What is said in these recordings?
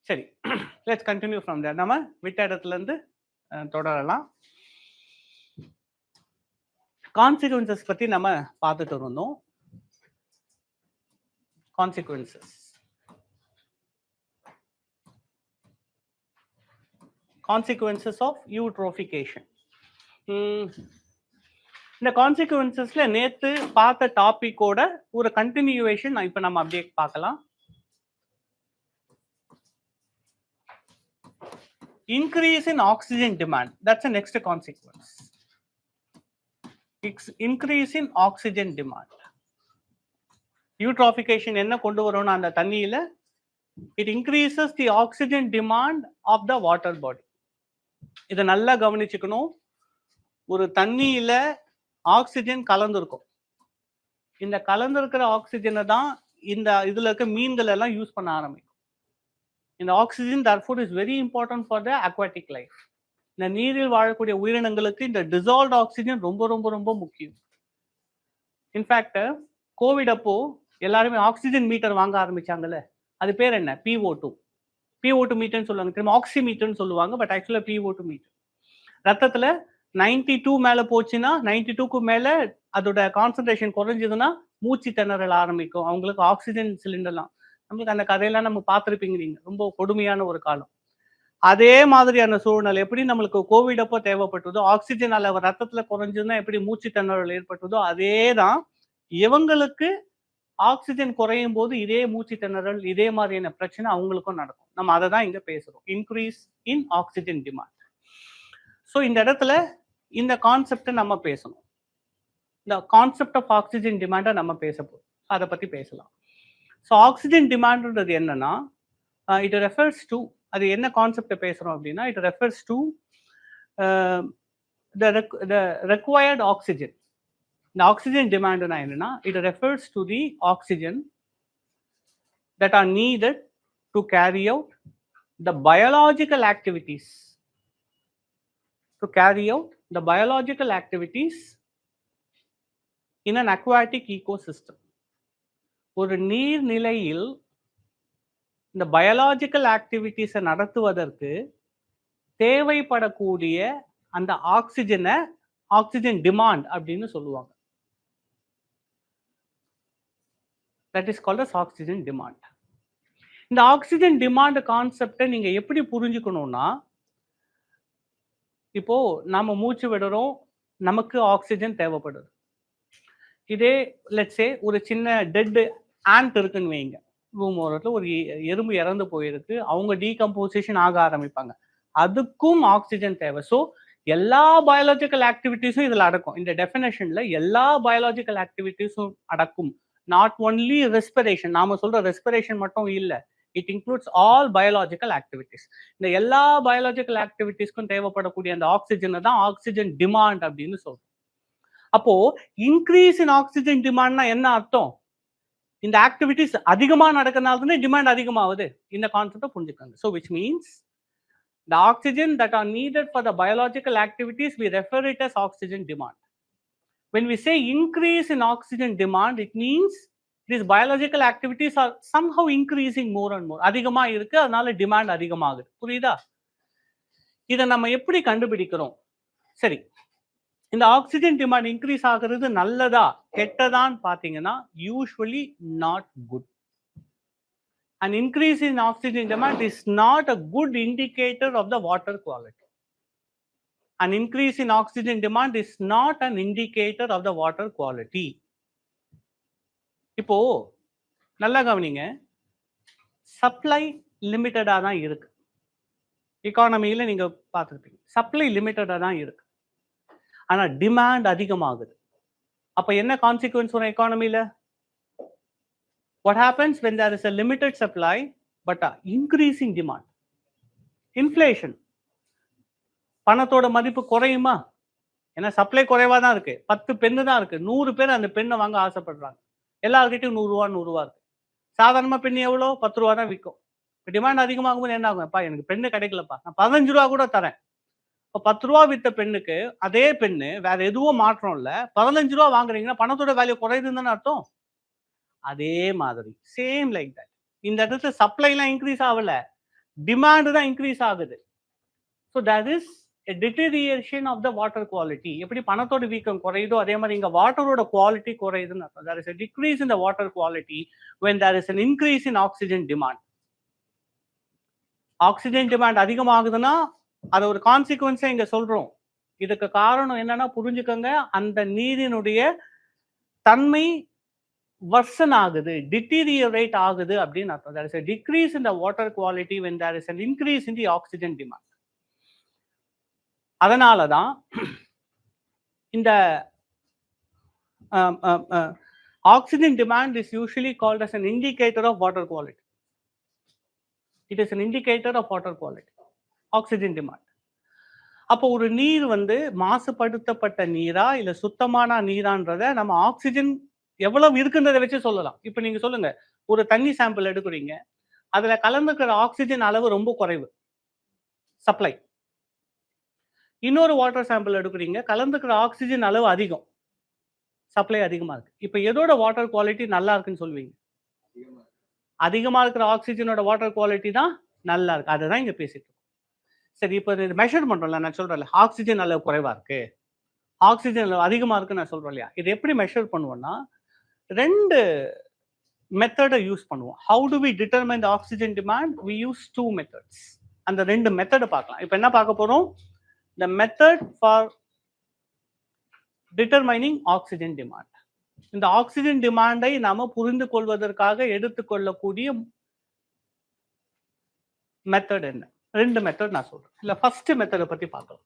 சரி, let's continue from தேர். நம்ம விட்ட இடத்துலேருந்து தொடரலாம். கான்சிக்வன்சஸ் பற்றி நம்ம பார்த்துட்டு இருந்தோம். Consequences of eutrophication. இந்த கான்சிக்வன்சஸ்ல நேற்று பார்த்த டாபிக்கோட ஒரு கண்டினியூவேஷன் இப்போ நம்ம அப்படியே பார்க்கலாம். Increase in oxygen demand, that's the next consequence. Increase in oxygen demand. Eutrophication என்ன கொண்டு வரும்னா அந்த தண்ணியில it increases the oxygen demand of the water body. இதை நல்லா கவனிச்சுக்கணும். ஒரு தண்ணியில ஆக்சிஜன் கலந்துருக்கும். இந்த கலந்துருக்கிற ஆக்சிஜனை தான் இந்த இதுல இருக்க மீன்கள் எல்லாம் யூஸ் பண்ண ஆரம்பிக்கும். இந்த oxygen therefore is very important for the aquatic life. இந்த நீரில் வாழக்கூடிய உயிரினங்களுக்கு இந்த டிசால்வ்ட் ஆக்சிஜன் ரொம்ப ரொம்ப ரொம்ப முக்கியம். இன்ஃபேக்ட் கோவிட் அப்போ எல்லாருமே ஆக்சிஜன் மீட்டர் வாங்க ஆரம்பிச்சாங்கல்ல, அது பேர் என்ன? PO2 மீட்டர்னு சொல்லுவாங்க, திரும்ப ஆக்சிமீட்டர்னு சொல்லுவாங்க. பட் ஆக்சுவலா PO2 மீட்டர். ரத்தத்துல 92 மேல போச்சுன்னா, 92க்கு மேல அதோட கான்சன்ட்ரேஷன் குறைஞ்சதுன்னா மூச்சு திணறல் ஆரம்பிக்கும். அவங்களுக்கு ஆக்சிஜன் சிலிண்டர்லாம், நம்மளுக்கு அந்த கதையெல்லாம் நம்ம பார்த்துருப்பீங்க நீங்க. ரொம்ப கொடுமையான ஒரு காலம். அதே மாதிரியான சூழ்நிலை எப்படி நம்மளுக்கு கோவிட் அப்போ தேவைப்பட்டதோ, ஆக்சிஜன் அளவு ரத்தத்துல குறைஞ்சதுன்னா எப்படி மூச்சு திணறல் ஏற்பட்டதோ, அதே தான் இவங்களுக்கு ஆக்சிஜன் குறையும் போது இதே மூச்சு திணறல், இதே மாதிரியான பிரச்சனை அவங்களுக்கும் நடக்கும். நம்ம அதை தான் இங்க பேசுறோம், increase in oxygen demand. So இந்த இடத்துல இந்த கான்செப்டை நம்ம பேசணும். இந்த கான்செப்ட் ஆஃப் ஆக்சிஜன் டிமாண்டை நம்ம பேச போறோம், அதை பத்தி பேசலாம். ஸோ ஆக்சிஜன் டிமாண்ட்ன்றது என்னன்னா, இட் ரெஃபர்ஸ் டு, அது என்ன கான்செப்டை பேசுறோம் அப்படின்னா, it refers to the required oxygen. இந்த ஆக்சிஜன் டிமாண்ட்னா என்னன்னா, it refers to the oxygen that are needed to carry out the biological activities, in an aquatic ecosystem. ஒரு நீர்நிலையில் இந்த பயாலஜிக்கல் ஆக்டிவிட்டிஸை நடத்துவதற்கு தேவைப்படக்கூடிய அந்த ஆக்சிஜன் டிமாண்ட் அப்படின்னு சொல்லுவாங்க. That is called as oxygen demand. இந்த ஆக்சிஜன் டிமாண்ட் கான்செப்டை நீங்க எப்படி புரிஞ்சுக்கணும்னா, இப்போ நாம மூச்சு விடுறோம், நமக்கு ஆக்சிஜன் தேவைப்படுது. இதே லெட்ஸே ஒரு சின்ன டெட் ஆண்ட் இருக்குன்னு வைங்க, ரூம் ஓரத்தில் ஒரு எறும்பு இறந்து போயிருக்கு, அவங்க டீகம்போசிஷன் ஆக ஆரம்பிப்பாங்க, அதுக்கும் ஆக்சிஜன் தேவை. ஸோ எல்லா பயாலஜிக்கல் ஆக்டிவிட்டிஸும் இதில் அடக்கும். இந்த டெஃபினேஷன்ல எல்லா பயாலஜிக்கல் ஆக்டிவிட்டிஸும் அடக்கும். நாட் ஒன்லி ரெஸ்பிரேஷன், நாம சொல்ற ரெஸ்பிரேஷன் மட்டும் இல்லை, it includes all biological activities. இந்த எல்லா பயாலஜிக்கல் ஆக்டிவிட்டிஸ்க்கும் தேவைப்படக்கூடிய அந்த ஆக்சிஜனை தான் ஆக்சிஜன் டிமாண்ட் அப்படின்னு சொல்றோம். அப்போ இன்க்ரீஸ் இன் ஆக்சிஜன் டிமாண்ட்னா என்ன அர்த்தம்? இந்த ஆக்டிவிட்டிஸ் அதிகமாக நடக்கிறதுனால டிமாண்ட் அதிகமாகுது. இந்த கான்செப்டை புரிஞ்சுக்கோங்க. So which means the oxygen that are needed for the biological activities, we refer it as oxygen demand. When we say increase in oxygen demand, it means these biological activities are somehow increasing more and more. அதிகமா இருக்கு, அதனால demand அதிகமாகுது. புரியுதா? இதை நம்ம எப்படி கண்டுபிடிக்கிறோம்? சரி, இந்த ஆக்சிஜன் டிமாண்ட் இன்க்ரீஸ் ஆகுறது நல்லதா கெட்டதான்னு பார்த்தீங்கன்னா, usually not good. An increase in oxygen demand is not a good indicator of the water quality. An increase in oxygen demand is not an indicator of the water quality. இப்போ நல்லா கவனிங்க, supply லிமிட்டடாக தான் இருக்கு. எக்கானமியில் நீங்க பார்த்துருப்பீங்க, supply லிமிட்டடாக தான் இருக்கு, ஆனால் டிமாண்ட் அதிகமாகுது. அப்போ என்ன கான்சிக்வன்ஸ் வரும் எக்கானமியில்? What happens when there is a limited supply but increasing demand? Inflation. பணத்தோட மதிப்பு குறையுமா? ஏன்னா சப்ளை குறைவா தான் இருக்கு. 10 பென்னு தான் இருக்கு, 100 பேர் அந்த பெண்ணை வாங்க ஆசைப்படுறாங்க. எல்லார்கிட்டையும் 100 ரூபா இருக்கு. சாதாரணமா பெண் எவ்வளோ? 10 ரூபா தான் விற்கும். டிமாண்ட் அதிகமாகும் போது என்ன ஆகும்? எனக்கு பெண்ணு கிடைக்கலப்பா, நான் 15 ரூபா கூட தரேன். இப்போ 10 ரூபா வித்த பெண்ணுக்கு அதே பெண்ணு வேற எதுவும் மாற்றம் இல்லை, 15 ரூபா வாங்குறீங்கன்னா பணத்தோட வேல்யூ குறையுதுன்னு தானே அர்த்தம். அதே மாதிரி சேம் லைக் தட் இந்த இடத்துல சப்ளைலாம் இன்க்ரீஸ் ஆகல, டிமாண்ட் தான் இன்க்ரீஸ் ஆகுது. So that is a deterioration of the water quality. எப்படி பணத்தோட வீக்கம் குறையுதோ அதே மாதிரி இங்க வாட்டரோட குவாலிட்டி குறையுதுன்னு அர்த்தம். There is a decrease in the water quality when there is an increase in oxygen demand. Oxygen demand அதிகமாகுதுன்னா அது ஒரு கான்சிக்வன்ஸை இங்க சொல்றோம். இதுக்கு காரணம் என்னன்னா புரிஞ்சுக்கோங்க, அந்த நீரினுடைய தன்மை வர்சன் ஆகுது, டிட்டீரியரேட் ஆகுது அப்படின்னு அர்த்தம். There is a decrease in the water quality when there is an increase in the oxygen demand. அதனால தான் இந்த oxygen demand is usually called as an indicator of water quality. It is an indicator of water quality, oxygen demand. அப்போ ஒரு நீர் வந்து மாசுபடுத்தப்பட்ட நீரா இல்ல சுத்தமான நீரான்றத நம்ம ஆக்சிஜன் எவ்வளவு இருக்குன்றதை வச்சு சொல்லலாம். இப்போ நீங்க சொல்லுங்க, ஒரு தண்ணி சாம்பிள் எடுக்கிறீங்க, அதுல கலந்துக்கிற ஆக்சிஜன் அளவு ரொம்ப குறைவு, சப்ளை. இன்னொரு வாட்டர் சாம்பிள் எடுக்கிறீங்க, கலந்துக்கிற ஆக்சிஜன் அளவு அதிகம், சப்ளை அதிகமா இருக்கு. இப்போ எதோட வாட்டர் குவாலிட்டி நல்லா இருக்குன்னு சொல்லுவீங்க? அதிகமா இருக்கிற ஆக்சிஜனோட வாட்டர் குவாலிட்டி தான் நல்லா இருக்கு. அதுதான் இங்க பேசிட்டு. சரி, இப்போ இது மெஷர் பண்றோம்ல, நான் சொல்றேன்ல ஆக்சிஜன் அளவு குறைவா இருக்கு, ஆக்சிஜன் அளவு அதிகமா இருக்குன்னு நான் சொல்றேன் இல்லையா? இது எப்படி மெஷர் பண்ணுவோம்னா ரெண்டு மெத்தடை யூஸ் பண்ணுவோம். How do we determine the oxygen demand? We use two methods. அந்த ரெண்டு மெத்தடை பார்க்கலாம். இப்போ என்ன பார்க்க போறோம்? The method for determining oxygen demand. இந்த ஆக்சிஜன் டிமாண்டை நாம புரிந்து கொள்வதற்காக எடுத்துக்கொள்ளக்கூடிய மெத்தட் என்ன? ரெண்டு மெத்தட் நான் சொல்றேன். இல்ல ஃபர்ஸ்ட் மெத்தடை பத்தி பார்க்கலாம்.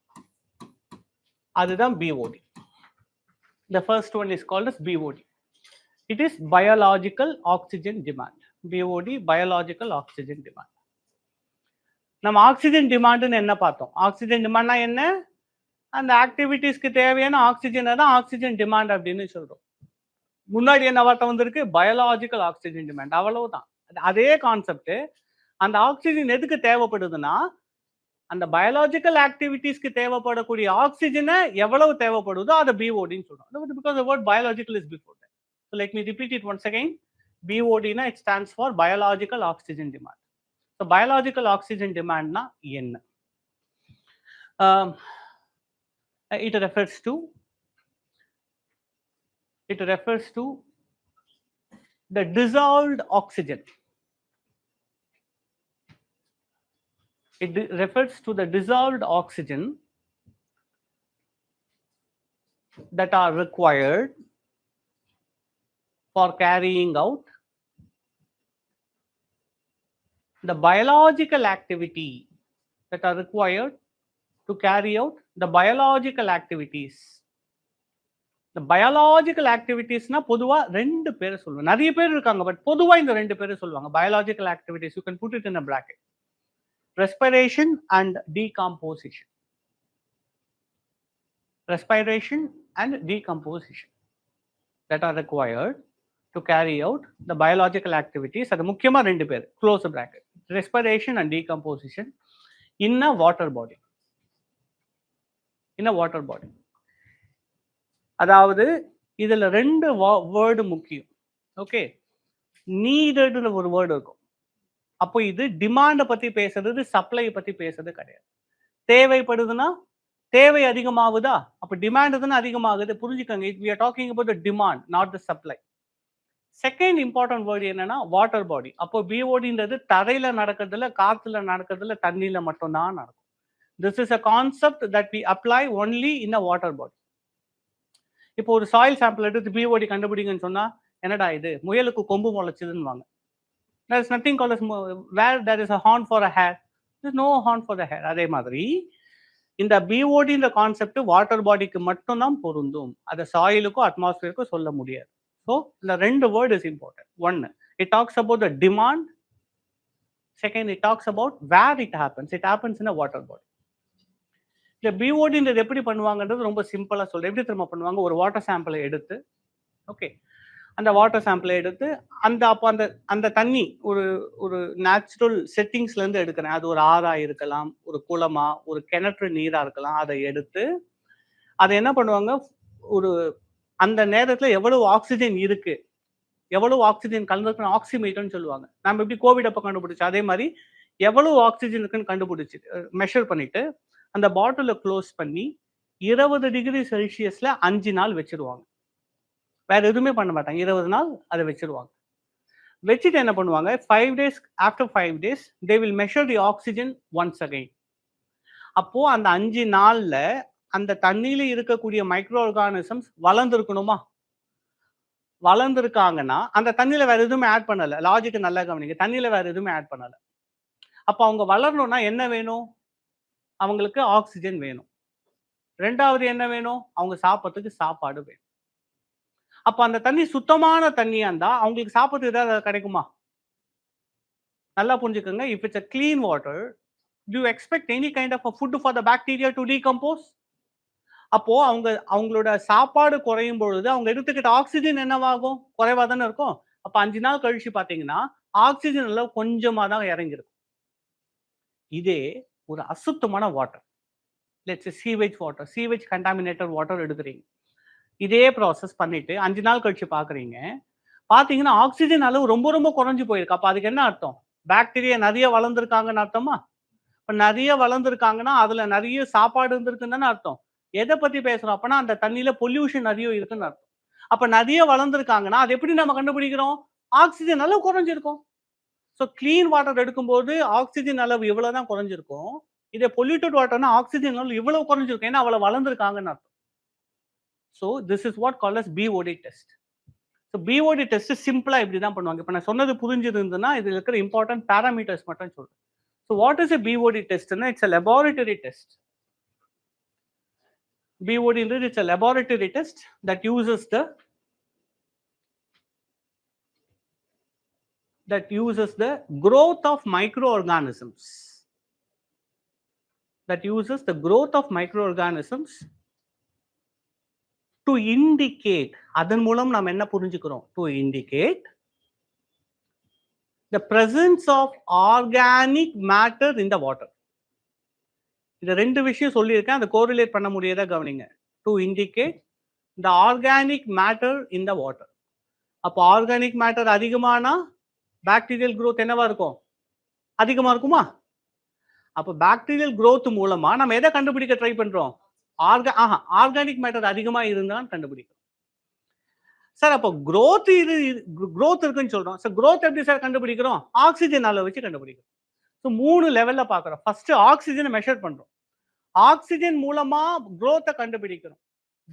அதுதான் BOD. The first one is called as BOD. It is biological oxygen demand. BOD, biological oxygen demand. நம்ம ஆக்சிஜன் டிமாண்ட்னு என்ன பார்த்தோம்? ஆக்சிஜன் டிமாண்ட்னா என்ன? அந்த ஆக்டிவிட்டிஸ்க்கு தேவையான ஆக்சிஜனை தான் ஆக்சிஜன் டிமாண்ட் அப்படின்னு சொல்றோம். முன்னாடி என்ன வார்த்தை வந்திருக்கு? Biological oxygen demand. அவ்வளவுதான். அதே கான்செப்ட். அந்த ஆக்சிஜன் எதுக்கு தேவைப்படுதுன்னா அந்த பயாலாஜிக்கல் ஆக்டிவிட்டிஸ்க்கு தேவைப்படக்கூடிய ஆக்சிஜனை எவ்வளவு தேவைப்படுதோ அதை BODன்னு சொல்றோம். Because the word biological is before that. So let me repeat it once again. BOD na it stands for biological oxygen demand. So biological oxygen demand na என்ன? It refers to the dissolved oxygen. It refers to the dissolved oxygen that are required for carrying out the biological activity that are required to carry out the biological activities. The biological activities na பொதுவா ரெண்டு பேரை சொல்லுவாங்க. நிறைய பேர் இருக்காங்க, but பொதுவா இந்த ரெண்டு பேரை சொல்லுவாங்க. biological activities, you can put it in a bracket. Respiration and decomposition. Respiration and decomposition that are required to carry out the biological activities. அது முக்கியமா ரெண்டு பேர். Close the bracket. Respiration and decomposition in a water body. In a water body. அதாவது இதுல ரெண்டு word முக்கியம். Okay, நீடட்னு ஒரு word இருக்கும். அப்போ இது டிமாண்டை பத்தி பேசுறது, சப்ளை பத்தி பேசுறது கிடையாது. தேவைப்படுதுன்னா தேவை அதிகமாகுதா, அப்ப டிமாண்ட் தானே அதிகமாகுது. புரிஞ்சுக்கோங்க, we are talking about the demand, not the supply. Second important word என்னன்னா வாட்டர் பாடி. அப்போ BODன்றது தரையில நடக்கிறதுல, காத்துல நடக்கிறதுல, தண்ணியில மட்டும்தான் நடக்கும். This is a concept that we apply only in a water body. இப்போ ஒரு சாயில் சாம்பிள் எடுத்து BOD கண்டுபிடிங்கன்னு சொன்னா என்னடா இது முயலுக்கு கொம்பு முளைச்சதுன்னு வாங்க. There is nothing called as where there is a horn for a hair. There is no horn for the hair. அதே மாதிரி இந்த BODன்ற கான்செப்ட் வாட்டர் பாடிக்கு மட்டும்தான் பொருந்தும். அதை சாயிலுக்கும் அட்மாஸ்பியருக்கும் சொல்ல முடியாது. ஸோ இந்த ரெண்டு வேர்ட் இஸ் இம்பார்ட்டன்ட். ஒன்னு, it talks about the demand. Second, it talks about where it happens. It happens in a water body. இந்த BODன்றது எப்படி பண்ணுவாங்கன்றது ரொம்ப சிம்பிளா சொல்றேன். எப்படி திரும்ப பண்ணுவாங்க? ஒரு வாட்டர் சாம்பிளை எடுத்து, ஓகே, அந்த வாட்டர் சாம்பிளை எடுத்து அப்போ அந்த தண்ணி ஒரு ஒரு நேச்சுரல் செட்டிங்ஸ்ல இருந்து எடுக்கிறேன். அது ஒரு ஆறா இருக்கலாம், ஒரு குளமா, ஒரு கிணற்று நீரா இருக்கலாம். அதை எடுத்து அதை என்ன பண்ணுவாங்க, ஒரு அந்த நேரத்துல எவ்வளவு ஆக்சிஜன் இருக்கு, எவ்வளவு ஆக்சிஜன் கலந்துருக்கு, ஆக்சிமீட்டர்னு சொல்லுவாங்க. நம்ம எப்படி கோவிட் அப்ப கண்டுபிடிச்சோம், அதே மாதிரி எவ்வளவு ஆக்சிஜன் இருக்குன்னு கண்டுபிடிச்சி மெஷர் பண்ணிட்டு அந்த பாட்டிலை க்ளோஸ் பண்ணி 20 டிகிரி செல்சியஸ்ல 5 நாள் வச்சிருவாங்க. வேற எதுவுமே பண்ண மாட்டாங்க. 20 நாள் அதை வச்சிருவாங்க. வச்சுட்டு என்ன பண்ணுவாங்க, 5 days after 5 days they will measure the oxygen once again. அப்போ அந்த 5 நாள்ல அந்த தண்ணியில இருக்கக்கூடிய மைக்ரோ ஆர்கானிசம்ஸ் வளர்ந்துருக்கணுமா? வளர்ந்துருக்காங்கன்னா அந்த தண்ணியில வேற எதுவுமே ஆட் பண்ணல. லாஜிக் நல்லா கவனிங்க. தண்ணியில வேற எதுவுமே ஆட் பண்ணல. அப்போ அவங்க வளரணும்னா என்ன வேணும்? அவங்களுக்கு ஆக்சிஜன் வேணும். 2வது என்ன வேணும்? அவங்க சாப்பிட்றதுக்கு சாப்பாடு வேணும். அப்ப அந்த தண்ணி சுத்தமான தண்ணியா இருந்தா அவங்களுக்கு சாப்பிட்றதுக்கு ஏதாவது கிடைக்குமா? நல்லா புரிஞ்சுக்கோங்க. If it's a clean water, do you expect any kind of a food for the bacteria to decompose? அப்போ அவங்களோட சாப்பாடு குறையும் பொழுது அவங்க எடுத்துக்கிட்ட ஆக்சிஜன் என்னவாகும்? குறைவா தானே இருக்கும். அப்ப 5 நாள் கழிச்சு பார்த்தீங்கன்னா ஆக்சிஜன் அளவு கொஞ்சமா தான் இறங்கிருக்கும். இதே ஒரு அசுத்தமான water, let's say sewage water, sewage contaminated water எடுக்கிறீங்க. இதே ப்ராசஸ் பண்ணிட்டு 5 நாள் கழிச்சு பார்க்குறீங்க. பார்த்தீங்கன்னா ஆக்சிஜன் அளவு ரொம்ப ரொம்ப குறைஞ்சு போயிருக்கு. அப்ப அதுக்கு என்ன அர்த்தம்? பாக்டீரியா நிறைய வளர்ந்துருக்காங்கன்னு அர்த்தமா? இப்ப நிறைய வளர்ந்துருக்காங்கன்னா அதுல நிறைய சாப்பாடு இருந்திருக்குன்னு தானே அர்த்தம். எதை பத்தி பேசுறோம்? அப்பனா அந்த தண்ணியில பொல்யூஷன் நிறைய இருக்குன்னு அர்த்தம். அப்ப நிறைய வளர்ந்துருக்காங்கன்னா அது எப்படி நம்ம கண்டுபிடிக்கிறோம்? ஆக்சிஜன் அளவு குறைஞ்சிருக்கும். ஸோ கிளீன் வாட்டர் எடுக்கும்போது ஆக்சிஜன் அளவு இவ்வளவுதான் குறைஞ்சிருக்கும். இதே பொல்யூட்டட் வாட்டர்னா ஆக்சிஜன் அளவு இவ்வளவு குறைஞ்சிருக்கும். ஏன்னா அவ்வளவு வளர்ந்துருக்காங்கன்னு அர்த்தம். So this is what called as BOD test. So BOD test சிம்பிளா இப்படி தான் பண்ணுவாங்க. இப்போ நான் சொன்னது புரிஞ்சிருந்ததுன்னா இதுல இருக்கிற இம்பார்ட்டன்ட் பேராமீட்டர்ஸ் மட்டும் சொல்றேன். So what is a BOD test? It's a laboratory test. BOD is a laboratory test that uses the growth of microorganisms. That uses the growth of microorganisms to indicate. அதன் மூலம் நாம் என்ன புரிஞ்சுக்கிறோம்? To indicate the presence of organic matter in the water. இந்த ரெண்டு விஷயம் சொல்லியிருக்கேன். அதை கோரிலேட் பண்ண முடியாத கவனிங்க. To indicate the organic matter in the water. அப்போ ஆர்கானிக் மேட்டர் அதிகமானா பாக்டீரியல் growth என்னவா இருக்கும்? அதிகமா இருக்குமா? அப்போ பாக்டீரியல் growth மூலமா நம்ம எதை கண்டுபிடிக்க ட்ரை பண்றோம்? ஆர்கானிக் மேட்டர் அதிகமா இருந்தான்னு கண்டுபிடிக்கிறோம். சார் அப்போ growth இருக்குன்னு சொல்றோம். சார் growth எப்படி சார் கண்டுபிடிக்கிறோம்? ஆக்சிஜன் அளவு வச்சு கண்டுபிடிக்கிறோம். ஸோ 3 லெவல்ல பார்க்குறோம். ஃபர்ஸ்ட் ஆக்சிஜனை மெஷர் பண்றோம். ஆக்சிஜன் மூலமா growth-ஐ கண்டுபிடிக்கிறோம்.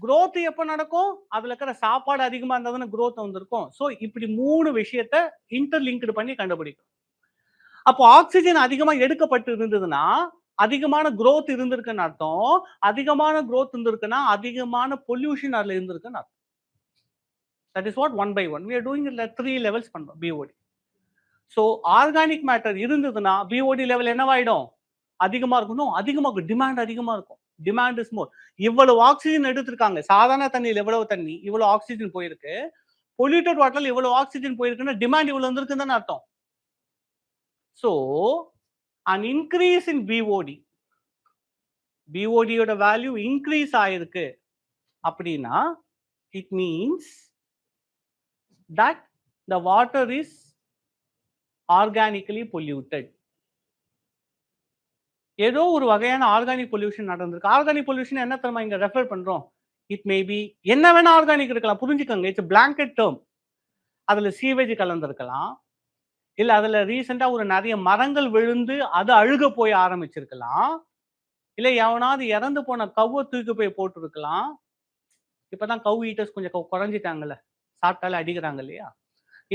growth எப்போ நடக்கும்? அதுல இருக்கிற சாப்பாடு அதிகமா இருந்தா தானே growth வந்திருக்கும். ஸோ இப்படி 3 விஷயத்தை இன்டர்லிங்க்டு பண்ணி கண்டுபிடிக்கிறோம். அப்போ ஆக்சிஜன் அதிகமா எடுக்கப்பட்டு இருந்ததுன்னா அதிகமான growth இருந்திருக்குன்னு அர்த்தம். அதிகமான growth இருந்திருக்குன்னா அதிகமான பொல்யூஷன் அதுல இருந்திருக்குன்னு அர்த்தம். That is what 1 by 1 we are doing it 3 levels பண்றோம் BOD. ஸோ ஆர்கானிக் மேட்டர் இருந்ததுன்னா பிஓடி லெவல் என்னவாயிடும்? அதிகமா இருக்கணும். அதிகமாக டிமாண்ட் அதிகமா இருக்கும். Demand is more. இவ்வளவு ஆக்சிஜன் எடுத்திருக்காங்க. சாதாரண தண்ணியில் எவ்வளவு தண்ணி, இவ்வளவு ஆக்சிஜன் போயிருக்கு. பொல்யூட்டட் வாட்டர்ல இவ்வளவு ஆக்சிஜன் போயிருக்குன்னா டிமாண்ட் இவ்வளவு வந்திருக்குன்னு தானே அர்த்தம். ஸோ an increase in பிஓடியோட வேல்யூ இன்க்ரீஸ் ஆயிருக்கு அப்படின்னா it means that the water is organically polluted. ஏதோ ஒரு வகையான ஆர்கானிக் பொல்யூஷன் நடந்திருக்கு. ஆர்கானிக் பொல்யூஷன் என்ன தெரியுமா இங்க ரெஃபர் பண்றோம்? இட் மே பி என்ன வேணா ஆர்கானிக் இருக்கலாம். புரிஞ்சுக்கோங்க, இட்ஸ் பிளாங்கெட் டேர்ம். அதுல சீவேஜ் கலந்துருக்கலாம், இல்ல அதுல ரீசெண்டா ஒரு நிறைய மரங்கள் விழுந்து அது அழுக போய் ஆரம்பிச்சிருக்கலாம், இல்ல எவனாவது இறந்து போன கவ்வை தூக்கி போய் போட்டு இருக்கலாம். இப்பதான் கவ் ஈட்டர்ஸ் கொஞ்சம் குறைஞ்சிட்டாங்கல்ல, சாப்பிட்டாலே அடிக்கிறாங்க இல்லையா?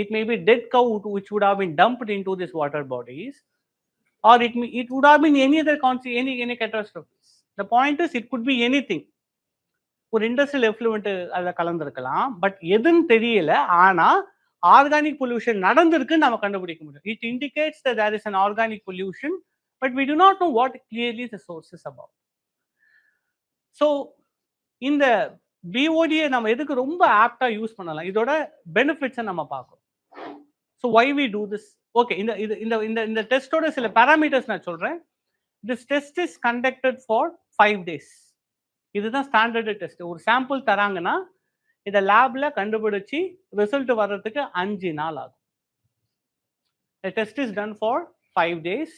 It may be dead cow which would have been dumped into these water bodies, or it would have been any other any catastrophes. The point is it could be anything. ஒரு industrial effluent அதில் கலந்துருக்கலாம், but எதுன்னு தெரியல. ஆனா organic pollution நடந்திருக்குன்னு நம்ம கண்டுபிடிக்க முடியும். It indicates that there is an organic pollution, but we do not know what clearly the source is about. So இந்த பிஓடியை நம்ம எதுக்கு ரொம்ப ஆப்டா யூஸ் பண்ணலாம்? இதோட பெனிஃபிட்ஸை நம்ம பார்க்கணும். So why we do this? Okay, இந்த டெஸ்டோட சில பாராமீட்டர்ஸ் நான் சொல்றேன். This test is conducted for 5 days. இதுதான் ஸ்டாண்டர்ட் டெஸ்ட். ஒரு சாம்பிள் தராங்கன்னா இதை லேப்ல கண்டுபிடிச்சு ரிசல்ட் வர்றதுக்கு 5 நாள் ஆகும். The test is done for 5 days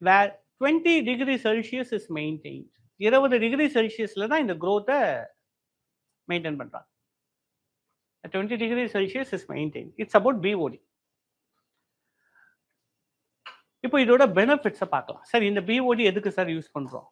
where 20 degree Celsius is maintained. 20 degree Celsiusல தான் இந்த growth-அ மெயின்டைன் பண்றாங்க. 20 degree Celsius is maintained. It's about BOD. இப்போ இதோட பெனிஃபிட்ஸை பார்க்கலாம். சார் இந்த BOD எதுக்கு சார் யூஸ் பண்றோம்?